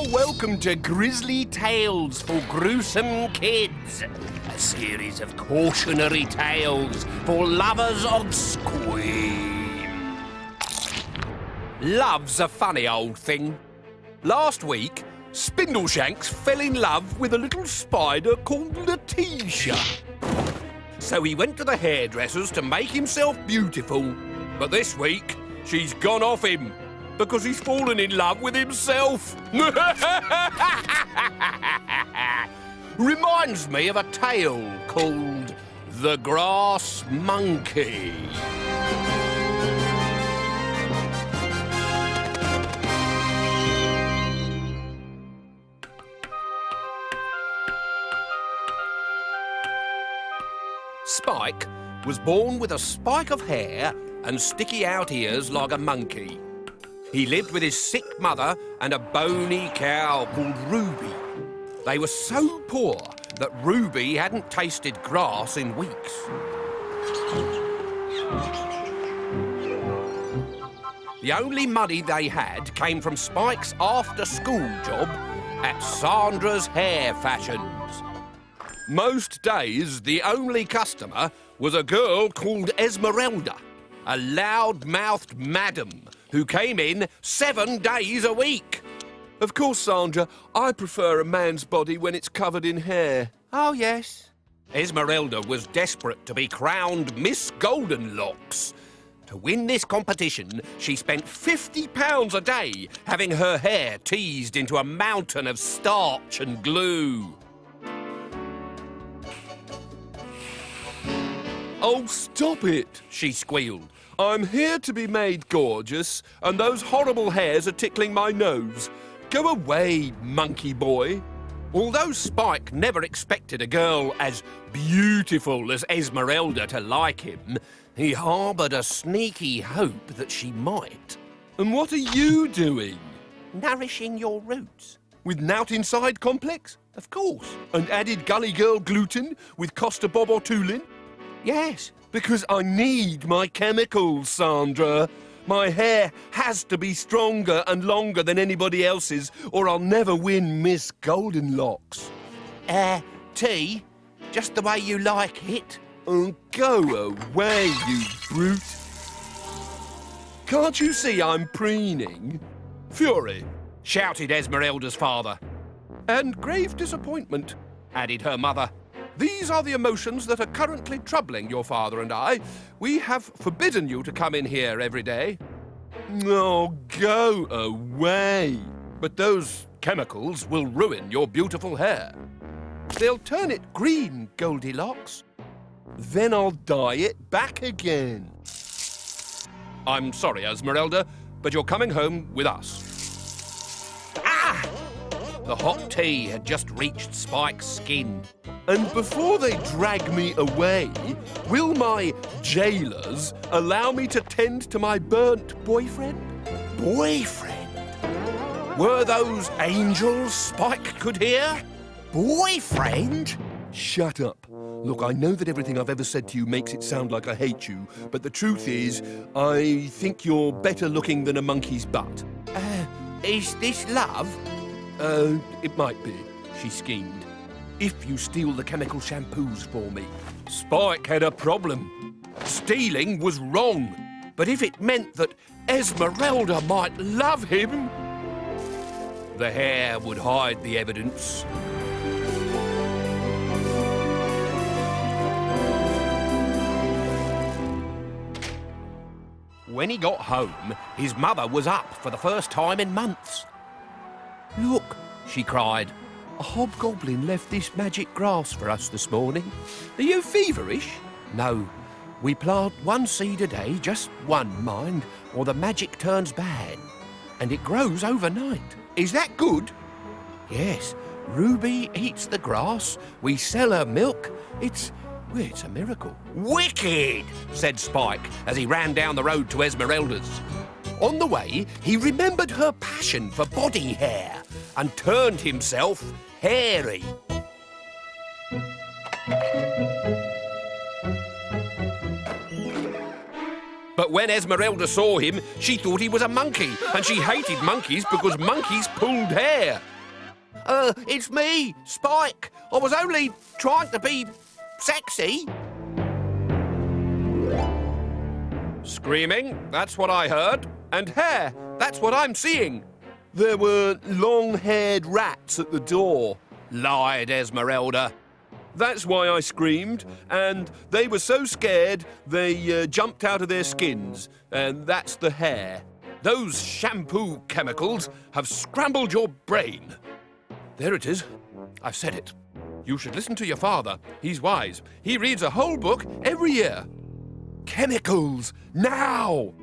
are welcome to Grizzly Tales for Gruesome Kids, a series of cautionary tales for lovers of scream. Love's a funny old thing. Last week, Spindleshanks fell in love with a little spider called Letitia. So he went to the hairdressers to make himself beautiful. But this week, she's gone off him because he's fallen in love with himself. Reminds me of a tale called The Grass Monkey. Spike was born with a spike of hair and sticky out ears like a monkey. He lived with his sick mother and a bony cow called Ruby. They were so poor that Ruby hadn't tasted grass in weeks. The only money they had came from Spike's after-school job at Sandra's Hair Fashions. Most days, the only customer was a girl called Esmeralda, a loud-mouthed madam who came in 7 days a week. Of course, Sandra, I prefer a man's body when it's covered in hair. Oh, yes. Esmeralda was desperate to be crowned Miss Goldenlocks. To win this competition, she spent £50 a day having her hair teased into a mountain of starch and glue. Oh, stop it, she squealed. I'm here to be made gorgeous, and those horrible hairs are tickling my nose. Go away, monkey boy. Although Spike never expected a girl as beautiful as Esmeralda to like him, he harboured a sneaky hope that she might. And what are you doing? Nourishing your roots. With Nout Inside complex? Of course. And added Gully Girl gluten with Costa Bob or Tulin? Yes. Because I need my chemicals, Sandra. My hair has to be stronger and longer than anybody else's, or I'll never win Miss Goldenlocks. Tea? Just the way you like it? Oh, go away, you brute. Can't you see I'm preening? Fury, shouted Esmeralda's father. And grave disappointment, added her mother. These are the emotions that are currently troubling your father and I. We have forbidden you to come in here every day. Oh, go away. But those chemicals will ruin your beautiful hair. They'll turn it green, Goldilocks. Then I'll dye it back again. I'm sorry, Esmeralda, but you're coming home with us. Ah! The hot tea had just reached Spike's skin. And before they drag me away, will my jailers allow me to tend to my burnt boyfriend? Boyfriend? Were those angels Spike could hear? Boyfriend? Shut up. Look, I know that everything I've ever said to you makes it sound like I hate you, but the truth is, I think you're better looking than a monkey's butt. Is this love? It might be, she schemed. If you steal the chemical shampoos for me. Spike had a problem. Stealing was wrong. But if it meant that Esmeralda might love him, the hair would hide the evidence. When he got home, his mother was up for the first time in months. Look, she cried. A hobgoblin left this magic grass for us this morning. Are you feverish? No. We plant one seed a day, just one, mind, or the magic turns bad. And it grows overnight. Is that good? Yes. Ruby eats the grass. We sell her milk. It's a miracle. Wicked, said Spike as he ran down the road to Esmeralda's. On the way, he remembered her passion for body hair and turned himself hairy. But when Esmeralda saw him, she thought he was a monkey, and she hated monkeys because monkeys pulled hair. It's me, Spike. I was only trying to be sexy. Screaming, that's what I heard. And hair, that's what I'm seeing. There were long-haired rats at the door, lied Esmeralda. That's why I screamed, and they were so scared they jumped out of their skins, and that's the hair. Those shampoo chemicals have scrambled your brain. There it is. I've said it. You should listen to your father. He's wise. He reads a whole book every year. Chemicals, now!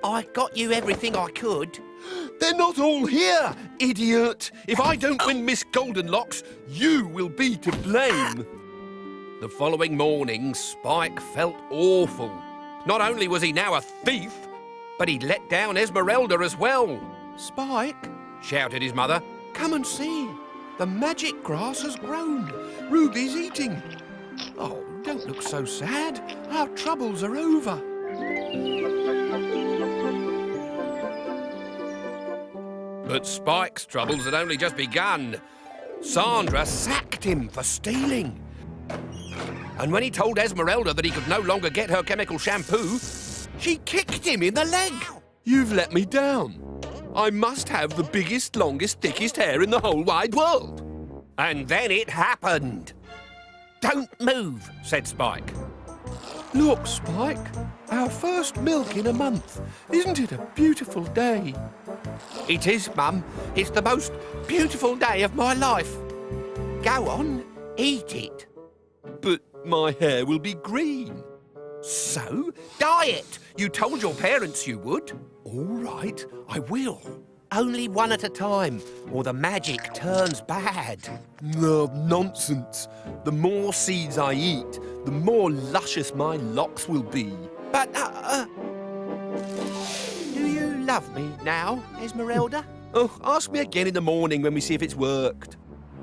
I got you everything I could. They're not all here, idiot! If I don't win Miss Goldenlocks, you will be to blame. The following morning, Spike felt awful. Not only was he now a thief, but he'd let down Esmeralda as well. Spike, shouted his mother, come and see. The magic grass has grown. Ruby's eating. Oh, don't look so sad. Our troubles are over. But Spike's troubles had only just begun. Sandra sacked him for stealing. And when he told Esmeralda that he could no longer get her chemical shampoo, she kicked him in the leg. You've let me down. I must have the biggest, longest, thickest hair in the whole wide world. And then it happened. Don't move, said Spike. Look, Spike, our first milk in a month. Isn't it a beautiful day? It is, Mum. It's the most beautiful day of my life. Go on, eat it. But my hair will be green. So, dye it. You told your parents you would. All right, I will. Only one at a time, or the magic turns bad. No, nonsense. The more seeds I eat, the more luscious my locks will be. But, do you love me now, Esmeralda? Oh, ask me again in the morning when we see if it's worked.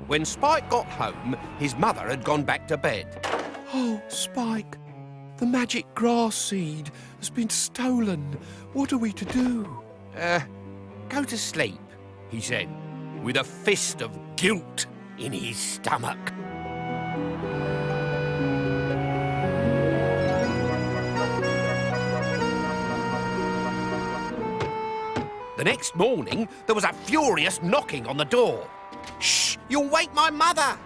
When Spike got home, his mother had gone back to bed. Oh, Spike, the magic grass seed has been stolen. What are we to do? Go to sleep, he said, with a fist of guilt in his stomach. The next morning, there was a furious knocking on the door. Shh! You'll wake my mother!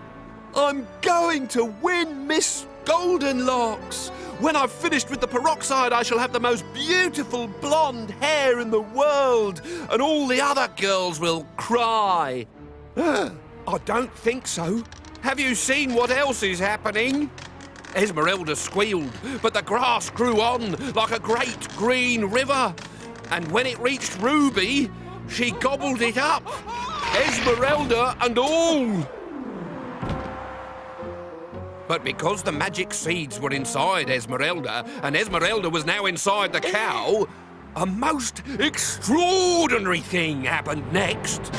I'm going to win Miss Goldenlocks! When I've finished with the peroxide, I shall have the most beautiful blonde hair in the world, and all the other girls will cry. I don't think so. Have you seen what else is happening? Esmeralda squealed, but the grass grew on like a great green river. And when it reached Ruby, she gobbled it up. Esmeralda and all. But because the magic seeds were inside Esmeralda, and Esmeralda was now inside the cow, a most extraordinary thing happened next.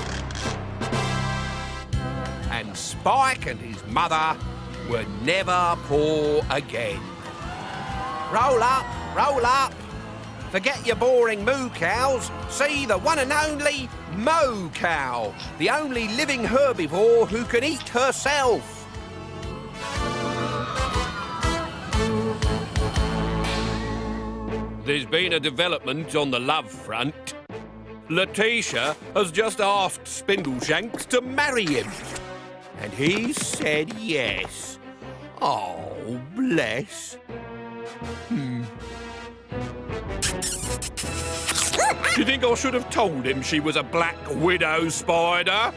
And Spike and his mother were never poor again. Roll up, roll up. Forget your boring moo cows. See the one and only Moo Cow, the only living herbivore who can eat herself. There's been a development on the love front. Letitia has just asked Spindleshanks to marry him. And he said yes. Oh, bless. Do you think I should have told him she was a black widow spider?